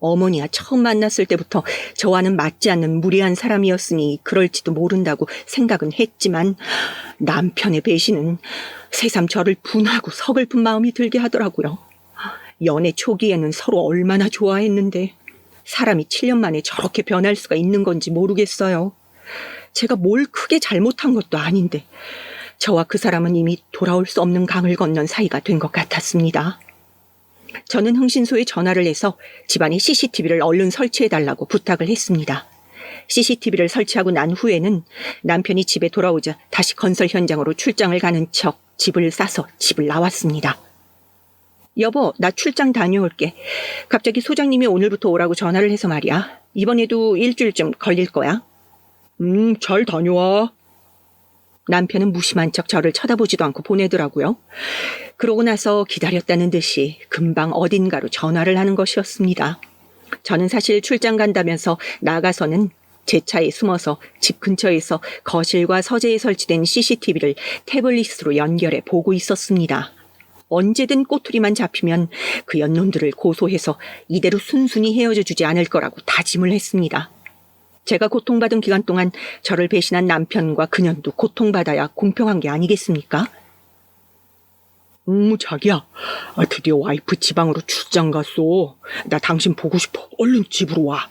[SPEAKER 1] 어머니와 처음 만났을 때부터 저와는 맞지 않는 무례한 사람이었으니 그럴지도 모른다고 생각은 했지만 남편의 배신은 새삼 저를 분하고 서글픈 마음이 들게 하더라고요. 연애 초기에는 서로 얼마나 좋아했는데 사람이 7년 만에 저렇게 변할 수가 있는 건지 모르겠어요. 제가 뭘 크게 잘못한 것도 아닌데 저와 그 사람은 이미 돌아올 수 없는 강을 건넌 사이가 된 것 같았습니다. 저는 흥신소에 전화를 해서 집안에 CCTV를 얼른 설치해달라고 부탁을 했습니다. CCTV를 설치하고 난 후에는 남편이 집에 돌아오자 다시 건설 현장으로 출장을 가는 척 집을 싸서 집을 나왔습니다. 여보, 나 출장 다녀올게. 갑자기 소장님이 오늘부터 오라고 전화를 해서 말이야. 이번에도 일주일쯤 걸릴 거야.
[SPEAKER 2] 잘 다녀와.
[SPEAKER 1] 남편은 무심한 척 저를 쳐다보지도 않고 보내더라고요. 그러고 나서 기다렸다는 듯이 금방 어딘가로 전화를 하는 것이었습니다. 저는 사실 출장 간다면서 나가서는 제 차에 숨어서 집 근처에서 거실과 서재에 설치된 CCTV를 태블릿으로 연결해 보고 있었습니다. 언제든 꼬투리만 잡히면 그 연놈들을 고소해서 이대로 순순히 헤어져 주지 않을 거라고 다짐을 했습니다. 제가 고통받은 기간 동안 저를 배신한 남편과 그년도 고통받아야 공평한 게 아니겠습니까? 자기야, 드디어 와이프 지방으로 출장 갔어. 나 당신 보고 싶어. 얼른 집으로 와.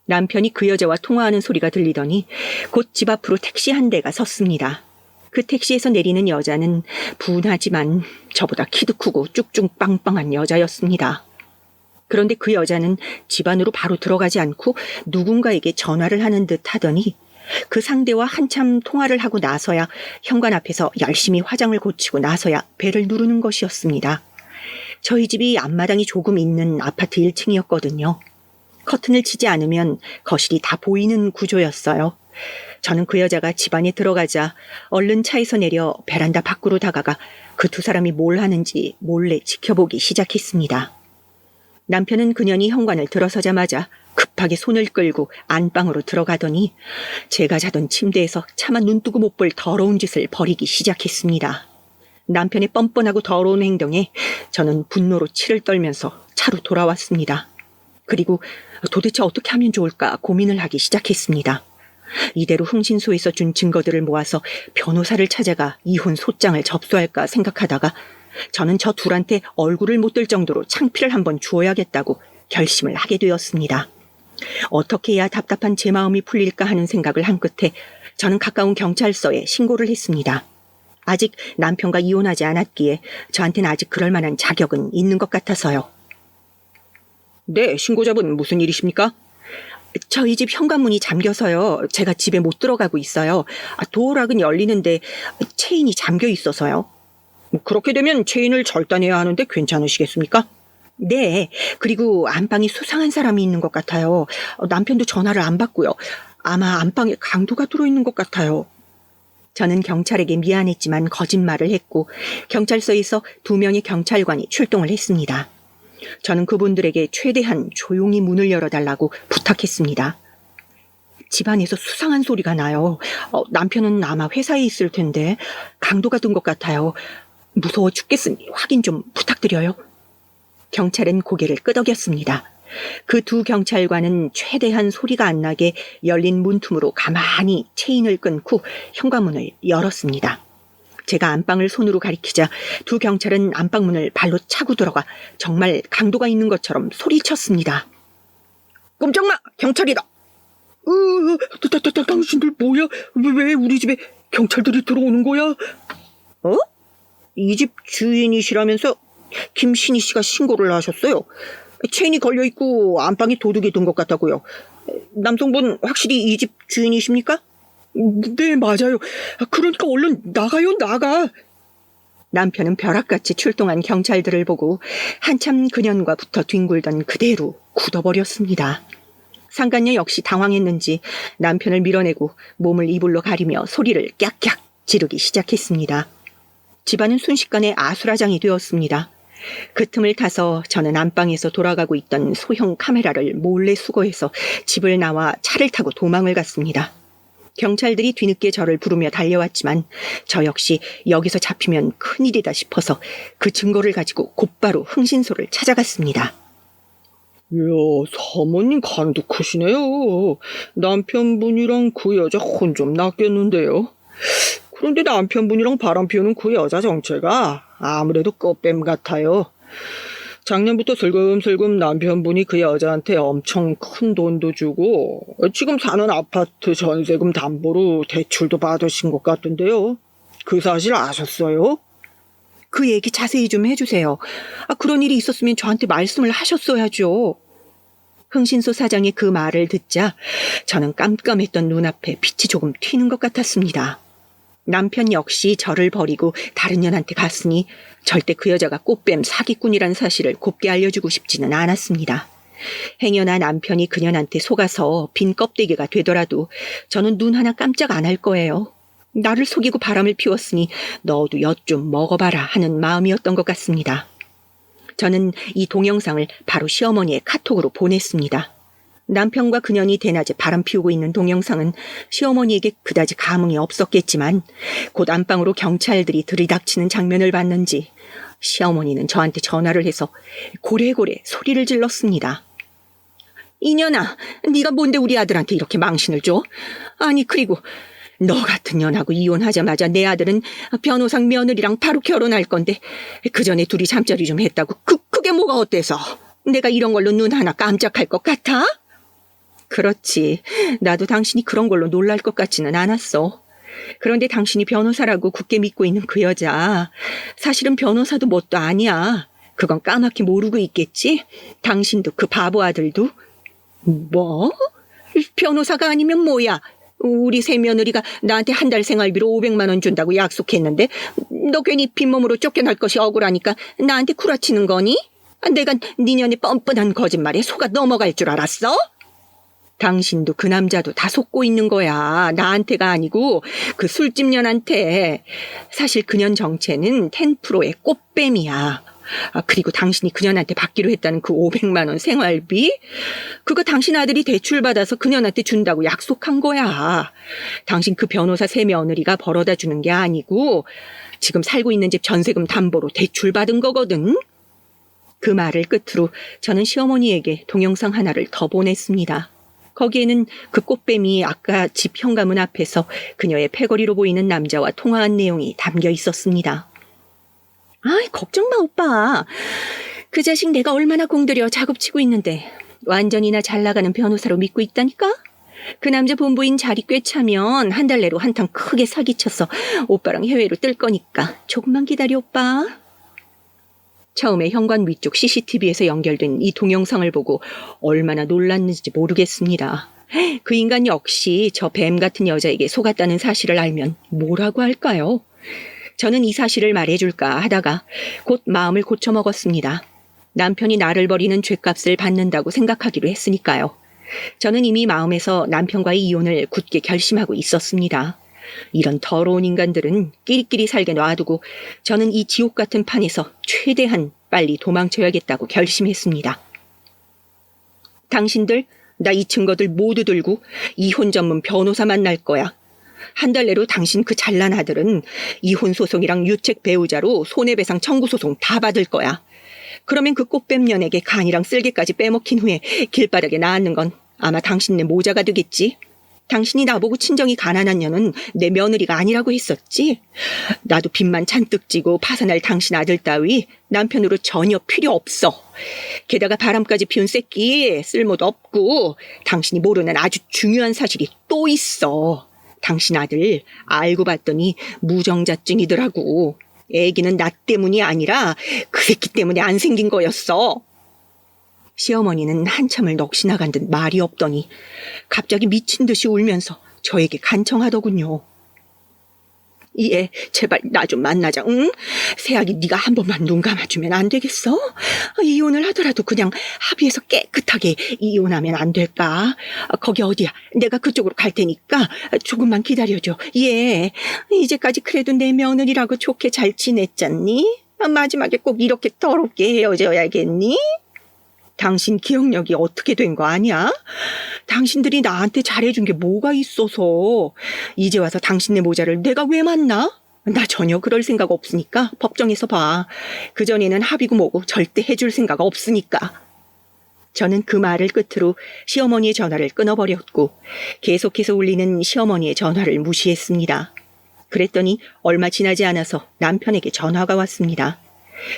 [SPEAKER 1] 남편이 그 여자와 통화하는 소리가 들리더니 곧 집 앞으로 택시 한 대가 섰습니다. 그 택시에서 내리는 여자는 분하지만 저보다 키도 크고 쭉쭉 빵빵한 여자였습니다. 그런데 그 여자는 집 안으로 바로 들어가지 않고 누군가에게 전화를 하는 듯 하더니 그 상대와 한참 통화를 하고 나서야 현관 앞에서 열심히 화장을 고치고 나서야 벨을 누르는 것이었습니다. 저희 집이 앞마당이 조금 있는 아파트 1층이었거든요. 커튼을 치지 않으면 거실이 다 보이는 구조였어요. 저는 그 여자가 집 안에 들어가자 얼른 차에서 내려 베란다 밖으로 다가가 그 두 사람이 뭘 하는지 몰래 지켜보기 시작했습니다. 남편은 그년이 현관을 들어서자마자 급하게 손을 끌고 안방으로 들어가더니 제가 자던 침대에서 차마 눈뜨고 못 볼 더러운 짓을 벌이기 시작했습니다. 남편의 뻔뻔하고 더러운 행동에 저는 분노로 치를 떨면서 차로 돌아왔습니다. 그리고 도대체 어떻게 하면 좋을까 고민을 하기 시작했습니다. 이대로 흥신소에서 준 증거들을 모아서 변호사를 찾아가 이혼 소장을 접수할까 생각하다가 저는 저 둘한테 얼굴을 못 들 정도로 창피를 한번 주어야겠다고 결심을 하게 되었습니다. 어떻게 해야 답답한 제 마음이 풀릴까 하는 생각을 한 끝에 저는 가까운 경찰서에 신고를 했습니다. 아직 남편과 이혼하지 않았기에 저한테는 아직 그럴 만한 자격은 있는 것 같아서요. 네, 신고자분 무슨 일이십니까? 저희 집 현관문이 잠겨서요. 제가 집에 못 들어가고 있어요. 도어락은 열리는데 체인이 잠겨 있어서요. 그렇게 되면 체인을 절단해야 하는데 괜찮으시겠습니까? 네, 그리고 안방에 수상한 사람이 있는 것 같아요. 남편도 전화를 안 받고요. 아마 안방에 강도가 들어있는 것 같아요. 저는 경찰에게 미안했지만 거짓말을 했고 경찰서에서 2명의 경찰관이 출동을 했습니다. 저는 그분들에게 최대한 조용히 문을 열어달라고 부탁했습니다. 집안에서 수상한 소리가 나요. 남편은 아마 회사에 있을 텐데 강도가 든 것 같아요. 무서워 죽겠으니 확인 좀 부탁드려요. 경찰은 고개를 끄덕였습니다. 그 두 경찰관은 최대한 소리가 안 나게 열린 문틈으로 가만히 체인을 끊고 현관문을 열었습니다. 제가 안방을 손으로 가리키자 두 경찰은 안방문을 발로 차고 들어가 정말 강도가 있는 것처럼 소리쳤습니다. 꼼짝마! 경찰이다! 당신들 뭐야? 왜 우리 집에 경찰들이 들어오는 거야? 이 집 주인이시라면서 김신희 씨가 신고를 하셨어요. 체인이 걸려있고 안방에 도둑이 든 것 같다고요. 남성분 확실히 이 집 주인이십니까? 네, 맞아요. 그러니까 얼른 나가요, 나가. 남편은 벼락같이 출동한 경찰들을 보고 한참 그년과 붙어 뒹굴던 그대로 굳어버렸습니다. 상간녀 역시 당황했는지 남편을 밀어내고 몸을 이불로 가리며 소리를 깍깍 지르기 시작했습니다. 집안은 순식간에 아수라장이 되었습니다. 그 틈을 타서 저는 안방에서 돌아가고 있던 소형 카메라를 몰래 수거해서 집을 나와 차를 타고 도망을 갔습니다. 경찰들이 뒤늦게 저를 부르며 달려왔지만 저 역시 여기서 잡히면 큰일이다 싶어서 그 증거를 가지고 곧바로 흥신소를 찾아갔습니다.
[SPEAKER 2] 이야, 사모님 간도 크시네요. 남편분이랑 그 여자 혼 좀 났겠는데요. 그런데 남편분이랑 바람 피우는 그 여자 정체가 아무래도 꽃뱀 같아요. 작년부터 슬금슬금 남편분이 그 여자한테 엄청 큰 돈도 주고 지금 사는 아파트 전세금 담보로 대출도 받으신 것 같은데요. 그 사실 아셨어요?
[SPEAKER 1] 그 얘기 자세히 좀 해주세요. 그런 일이 있었으면 저한테 말씀을 하셨어야죠. 흥신소 사장이 그 말을 듣자 저는 깜깜했던 눈앞에 빛이 조금 튀는 것 같았습니다. 남편 역시 저를 버리고 다른 년한테 갔으니 절대 그 여자가 꽃뱀 사기꾼이란 사실을 곱게 알려주고 싶지는 않았습니다. 행여나 남편이 그년한테 속아서 빈 껍데기가 되더라도 저는 눈 하나 깜짝 안 할 거예요. 나를 속이고 바람을 피웠으니 너도 엿 좀 먹어봐라 하는 마음이었던 것 같습니다. 저는 이 동영상을 바로 시어머니의 카톡으로 보냈습니다. 남편과 그년이 대낮에 바람 피우고 있는 동영상은 시어머니에게 그다지 감흥이 없었겠지만 곧 안방으로 경찰들이 들이닥치는 장면을 봤는지 시어머니는 저한테 전화를 해서 고래고래 소리를 질렀습니다. 이년아, 네가 뭔데 우리 아들한테 이렇게 망신을 줘? 아니 그리고 너 같은 년하고 이혼하자마자 내 아들은 변호사 며느리랑 바로 결혼할 건데 그 전에 둘이 잠자리 좀 했다고 그게 뭐가 어때서? 내가 이런 걸로 눈 하나 깜짝할 것 같아? 그렇지. 나도 당신이 그런 걸로 놀랄 것 같지는 않았어. 그런데 당신이 변호사라고 굳게 믿고 있는 그 여자 사실은 변호사도 뭣도 아니야. 그건 까맣게 모르고 있겠지? 당신도 그 바보 아들도? 뭐? 변호사가 아니면 뭐야? 우리 새 며느리가 나한테 한 달 생활비로 500만 원 준다고 약속했는데 너 괜히 빈몸으로 쫓겨날 것이 억울하니까 나한테 구라치는 거니? 내가 니년의 뻔뻔한 거짓말에 속아 넘어갈 줄 알았어? 당신도 그 남자도 다 속고 있는 거야. 나한테가 아니고 그 술집년한테. 사실 그년 정체는 10%의 꽃뱀이야. 그리고 당신이 그년한테 받기로 했다는 그 500만 원 생활비? 그거 당신 아들이 대출받아서 그년한테 준다고 약속한 거야. 당신 그 변호사 새 며느리가 벌어다 주는 게 아니고 지금 살고 있는 집 전세금 담보로 대출받은 거거든. 그 말을 끝으로 저는 시어머니에게 동영상 하나를 더 보냈습니다. 거기에는 그 꽃뱀이 아까 집 현관문 앞에서 그녀의 패거리로 보이는 남자와 통화한 내용이 담겨 있었습니다. 아이, 걱정 마, 오빠. 그 자식 내가 얼마나 공들여 작업치고 있는데 완전히나 잘 나가는 변호사로 믿고 있다니까? 그 남자 본부인 자리 꽤 차면 한 달 내로 한탕 크게 사기쳐서 오빠랑 해외로 뜰 거니까 조금만 기다려, 오빠. 처음에 현관 위쪽 CCTV에서 연결된 이 동영상을 보고 얼마나 놀랐는지 모르겠습니다. 그 인간 역시 저 뱀 같은 여자에게 속았다는 사실을 알면 뭐라고 할까요? 저는 이 사실을 말해줄까 하다가 곧 마음을 고쳐먹었습니다. 남편이 나를 버리는 죗값을 받는다고 생각하기로 했으니까요. 저는 이미 마음에서 남편과의 이혼을 굳게 결심하고 있었습니다. 이런 더러운 인간들은 끼리끼리 살게 놔두고 저는 이 지옥 같은 판에서 최대한 빨리 도망쳐야겠다고 결심했습니다. 당신들, 나 이 증거들 모두 들고 이혼 전문 변호사 만날 거야. 한 달 내로 당신 그 잘난 아들은 이혼 소송이랑 유책 배우자로 손해배상 청구 소송 다 받을 거야. 그러면 그 꽃뱀년에게 간이랑 쓸개까지 빼먹힌 후에 길바닥에 나앉는 건 아마 당신네 모자가 되겠지. 당신이 나보고 친정이 가난한 년은 내 며느리가 아니라고 했었지. 나도 빚만 잔뜩 지고 파산할 당신 아들 따위 남편으로 전혀 필요 없어. 게다가 바람까지 피운 새끼 쓸모도 없고 당신이 모르는 아주 중요한 사실이 또 있어. 당신 아들 알고 봤더니 무정자증이더라고. 애기는 나 때문이 아니라 그 새끼 때문에 안 생긴 거였어. 시어머니는 한참을 넋이나간 듯 말이 없더니 갑자기 미친 듯이 울면서 저에게 간청하더군요. 얘 제발 나 좀 만나자. 응? 새아기 네가 한 번만 눈 감아주면 안 되겠어? 이혼을 하더라도 그냥 합의해서 깨끗하게 이혼하면 안 될까? 거기 어디야? 내가 그쪽으로 갈 테니까 조금만 기다려줘. 얘 이제까지 그래도 내 며느리라고 좋게 잘 지냈잖니? 마지막에 꼭 이렇게 더럽게 헤어져야겠니? 당신 기억력이 어떻게 된 거 아니야? 당신들이 나한테 잘해준 게 뭐가 있어서 이제 와서 당신네 모자를 내가 왜 만나? 나 전혀 그럴 생각 없으니까 법정에서 봐. 그전에는 합의고 뭐고 절대 해줄 생각 없으니까. 저는 그 말을 끝으로 시어머니의 전화를 끊어버렸고 계속해서 울리는 시어머니의 전화를 무시했습니다. 그랬더니 얼마 지나지 않아서 남편에게 전화가 왔습니다.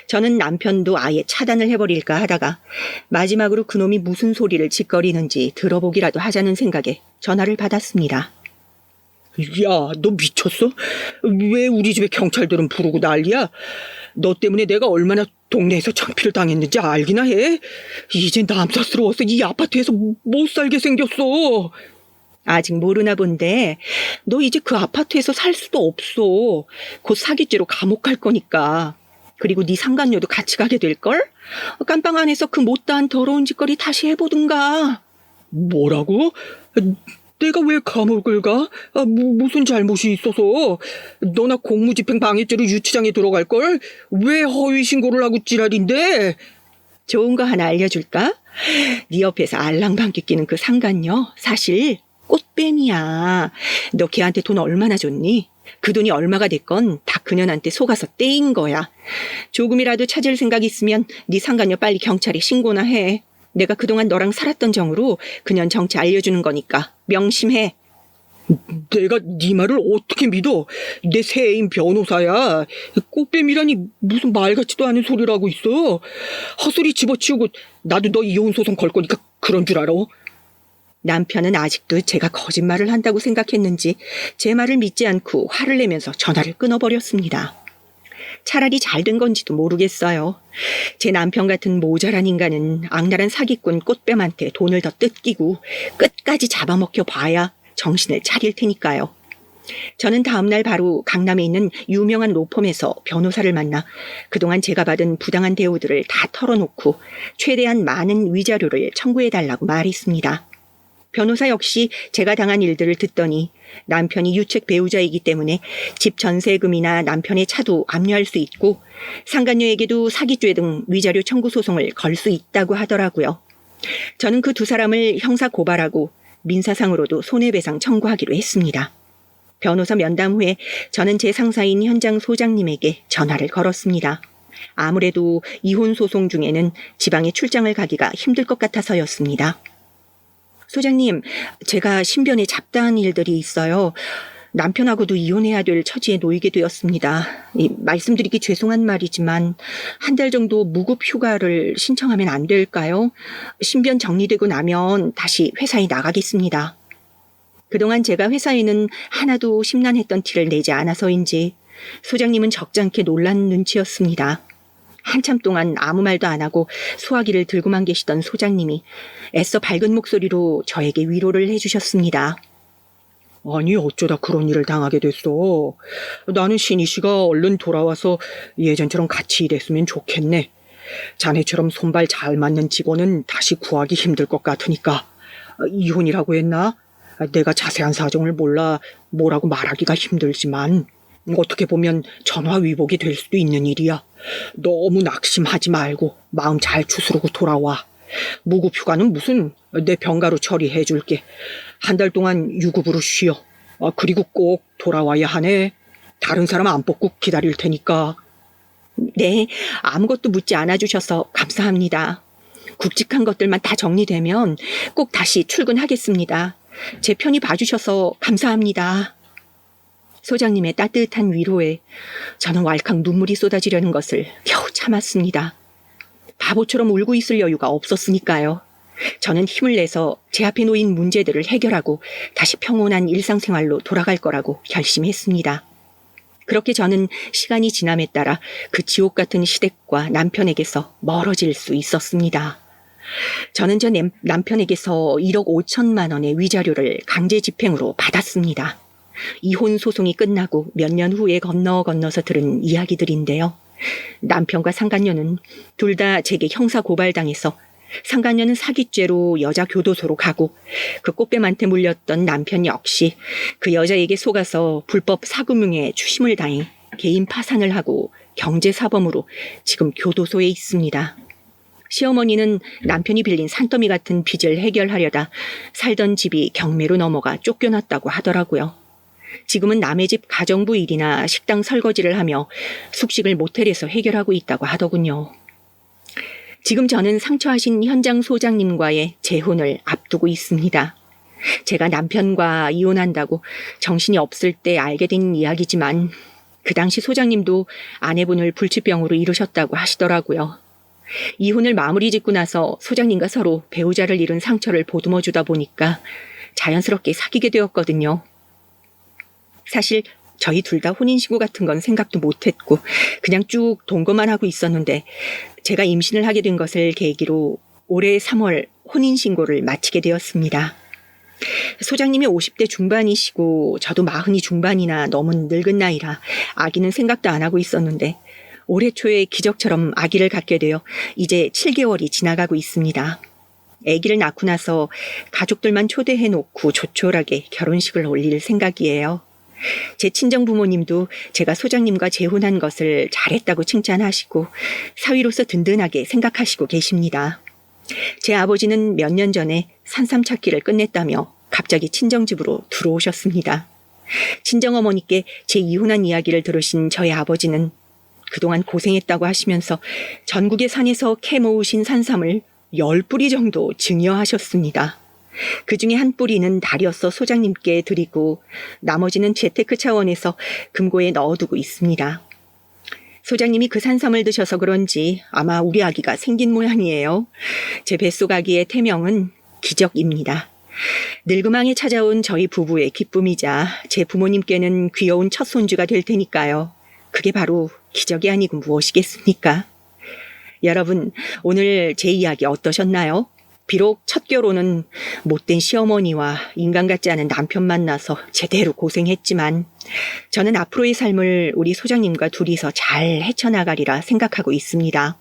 [SPEAKER 1] 저는 남편도 아예 차단을 해버릴까 하다가 마지막으로 그놈이 무슨 소리를 짓거리는지 들어보기라도 하자는 생각에 전화를 받았습니다.
[SPEAKER 2] 야, 너 미쳤어? 왜 우리 집에 경찰들은 부르고 난리야? 너 때문에 내가 얼마나 동네에서 창피를 당했는지 알기나 해? 이젠 남사스러워서 이 아파트에서 못 살게 생겼어.
[SPEAKER 1] 아직 모르나 본데 너 이제 그 아파트에서 살 수도 없어. 곧 사기죄로 감옥 갈 거니까. 그리고 네 상간녀도 같이 가게 될걸? 깜빵 안에서 그 못다한 더러운 짓거리 다시 해보든가.
[SPEAKER 2] 뭐라고? 내가 왜 감옥을 가? 무슨 잘못이 있어서? 너나 공무집행 방해죄로 유치장에 들어갈걸? 왜 허위 신고를 하고 지랄인데?
[SPEAKER 1] 좋은 거 하나 알려줄까? 네 옆에서 알랑방귀 끼는 그 상간녀 사실 꽃뱀이야. 너 걔한테 돈 얼마나 줬니? 그 돈이 얼마가 됐건 다 그년한테 속아서 떼인 거야. 조금이라도 찾을 생각 있으면 네 상간녀 빨리 경찰에 신고나 해. 내가 그동안 너랑 살았던 정으로 그년 정체 알려주는 거니까 명심해.
[SPEAKER 2] 내가 네 말을 어떻게 믿어? 내 새애인 변호사야. 꽃뱀이라니 무슨 말 같지도 않은 소리를 하고 있어. 헛소리 집어치우고 나도 너 이혼 소송 걸 거니까 그런 줄 알아?
[SPEAKER 1] 남편은 아직도 제가 거짓말을 한다고 생각했는지 제 말을 믿지 않고 화를 내면서 전화를 끊어버렸습니다. 차라리 잘 된 건지도 모르겠어요. 제 남편 같은 모자란 인간은 악랄한 사기꾼 꽃뱀한테 돈을 더 뜯기고 끝까지 잡아먹혀 봐야 정신을 차릴 테니까요. 저는 다음날 바로 강남에 있는 유명한 로펌에서 변호사를 만나 그동안 제가 받은 부당한 대우들을 다 털어놓고 최대한 많은 위자료를 청구해달라고 말했습니다. 변호사 역시 제가 당한 일들을 듣더니 남편이 유책 배우자이기 때문에 집 전세금이나 남편의 차도 압류할 수 있고 상간녀에게도 사기죄 등 위자료 청구 소송을 걸 수 있다고 하더라고요. 저는 그 두 사람을 형사 고발하고 민사상으로도 손해배상 청구하기로 했습니다. 변호사 면담 후에 저는 제 상사인 현장 소장님에게 전화를 걸었습니다. 아무래도 이혼 소송 중에는 지방에 출장을 가기가 힘들 것 같아서였습니다. 소장님, 제가 신변에 잡다한 일들이 있어요. 남편하고도 이혼해야 될 처지에 놓이게 되었습니다. 말씀드리기 죄송한 말이지만 한 달 정도 무급 휴가를 신청하면 안 될까요? 신변 정리되고 나면 다시 회사에 나가겠습니다. 그동안 제가 회사에는 하나도 심란했던 티를 내지 않아서인지 소장님은 적잖게 놀란 눈치였습니다. 한참 동안 아무 말도 안 하고 소화기를 들고만 계시던 소장님이 애써 밝은 목소리로 저에게 위로를 해주셨습니다.
[SPEAKER 2] 아니 어쩌다 그런 일을 당하게 됐어. 나는 신희 씨가 얼른 돌아와서 예전처럼 같이 일했으면 좋겠네. 자네처럼 손발 잘 맞는 직원은 다시 구하기 힘들 것 같으니까. 이혼이라고 했나? 내가 자세한 사정을 몰라 뭐라고 말하기가 힘들지만 어떻게 보면 전화위복이 될 수도 있는 일이야. 너무 낙심하지 말고 마음 잘 추스르고 돌아와. 무급 휴가는 무슨, 내 병가로 처리해 줄게. 한 달 동안 유급으로 쉬어. 그리고 꼭 돌아와야 하네. 다른 사람 안 뽑고 기다릴 테니까.
[SPEAKER 1] 네, 아무것도 묻지 않아주셔서 감사합니다. 굵직한 것들만 다 정리되면 꼭 다시 출근하겠습니다. 제 편히 봐주셔서 감사합니다. 소장님의 따뜻한 위로에 저는 왈칵 눈물이 쏟아지려는 것을 겨우 참았습니다. 바보처럼 울고 있을 여유가 없었으니까요. 저는 힘을 내서 제 앞에 놓인 문제들을 해결하고 다시 평온한 일상생활로 돌아갈 거라고 결심했습니다. 그렇게 저는 시간이 지남에 따라 그 지옥 같은 시댁과 남편에게서 멀어질 수 있었습니다. 저는 저 남편에게서 1억 5천만 원의 위자료를 강제 집행으로 받았습니다. 이혼 소송이 끝나고 몇 년 후에 건너서 들은 이야기들인데요. 남편과 상간녀는 둘 다 제게 형사 고발당해서 상간녀는 사기죄로 여자 교도소로 가고 그 꽃뱀한테 물렸던 남편 역시 그 여자에게 속아서 불법 사금융에 추심을 당해 개인 파산을 하고 경제사범으로 지금 교도소에 있습니다. 시어머니는 남편이 빌린 산더미 같은 빚을 해결하려다 살던 집이 경매로 넘어가 쫓겨났다고 하더라고요. 지금은 남의 집 가정부 일이나 식당 설거지를 하며 숙식을 모텔에서 해결하고 있다고 하더군요. 지금 저는 상처하신 현장 소장님과의 재혼을 앞두고 있습니다. 제가 남편과 이혼한다고 정신이 없을 때 알게 된 이야기지만 그 당시 소장님도 아내분을 불치병으로 잃으셨다고 하시더라고요. 이혼을 마무리 짓고 나서 소장님과 서로 배우자를 잃은 상처를 보듬어 주다 보니까 자연스럽게 사귀게 되었거든요. 사실 저희 둘 다 혼인신고 같은 건 생각도 못했고 그냥 쭉 동거만 하고 있었는데 제가 임신을 하게 된 것을 계기로 올해 3월 혼인신고를 마치게 되었습니다. 소장님이 50대 중반이시고 저도 40이 중반이나 넘은 늙은 나이라 아기는 생각도 안 하고 있었는데 올해 초에 기적처럼 아기를 갖게 되어 이제 7개월이 지나가고 있습니다. 아기를 낳고 나서 가족들만 초대해 놓고 조촐하게 결혼식을 올릴 생각이에요. 제 친정 부모님도 제가 소장님과 재혼한 것을 잘했다고 칭찬하시고 사위로서 든든하게 생각하시고 계십니다. 제 아버지는 몇 년 전에 산삼 찾기를 끝냈다며 갑자기 친정집으로 들어오셨습니다. 친정어머니께 제 이혼한 이야기를 들으신 저희 아버지는 그동안 고생했다고 하시면서 전국의 산에서 캐 모으신 산삼을 10뿌리 정도 증여하셨습니다. 그 중에 한 뿌리는 다리어서 소장님께 드리고 나머지는 재테크 차원에서 금고에 넣어두고 있습니다. 소장님이 그 산삼을 드셔서 그런지 아마 우리 아기가 생긴 모양이에요. 제 뱃속 아기의 태명은 기적입니다. 늙음왕에 찾아온 저희 부부의 기쁨이자 제 부모님께는 귀여운 첫 손주가 될 테니까요. 그게 바로 기적이 아니고 무엇이겠습니까? 여러분, 오늘 제 이야기 어떠셨나요? 비록 첫 결혼은 못된 시어머니와 인간 같지 않은 남편 만나서 제대로 고생했지만 저는 앞으로의 삶을 우리 소장님과 둘이서 잘 헤쳐나가리라 생각하고 있습니다.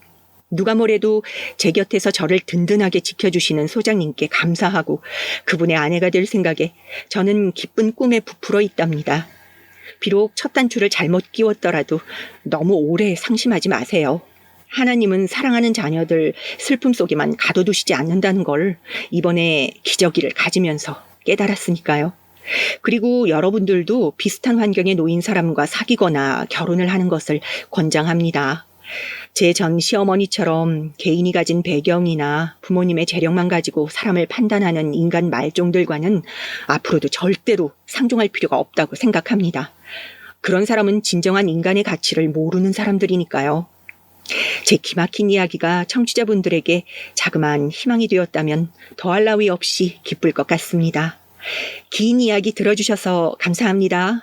[SPEAKER 1] 누가 뭐래도 제 곁에서 저를 든든하게 지켜주시는 소장님께 감사하고 그분의 아내가 될 생각에 저는 기쁜 꿈에 부풀어 있답니다. 비록 첫 단추를 잘못 끼웠더라도 너무 오래 상심하지 마세요. 하나님은 사랑하는 자녀들 슬픔 속에만 가둬두시지 않는다는 걸 이번에 기저귀를 가지면서 깨달았으니까요. 그리고 여러분들도 비슷한 환경에 놓인 사람과 사귀거나 결혼을 하는 것을 권장합니다. 제 전 시어머니처럼 개인이 가진 배경이나 부모님의 재력만 가지고 사람을 판단하는 인간 말종들과는 앞으로도 절대로 상종할 필요가 없다고 생각합니다. 그런 사람은 진정한 인간의 가치를 모르는 사람들이니까요. 제 기막힌 이야기가 청취자분들에게 자그마한 희망이 되었다면 더할 나위 없이 기쁠 것 같습니다. 긴 이야기 들어주셔서 감사합니다.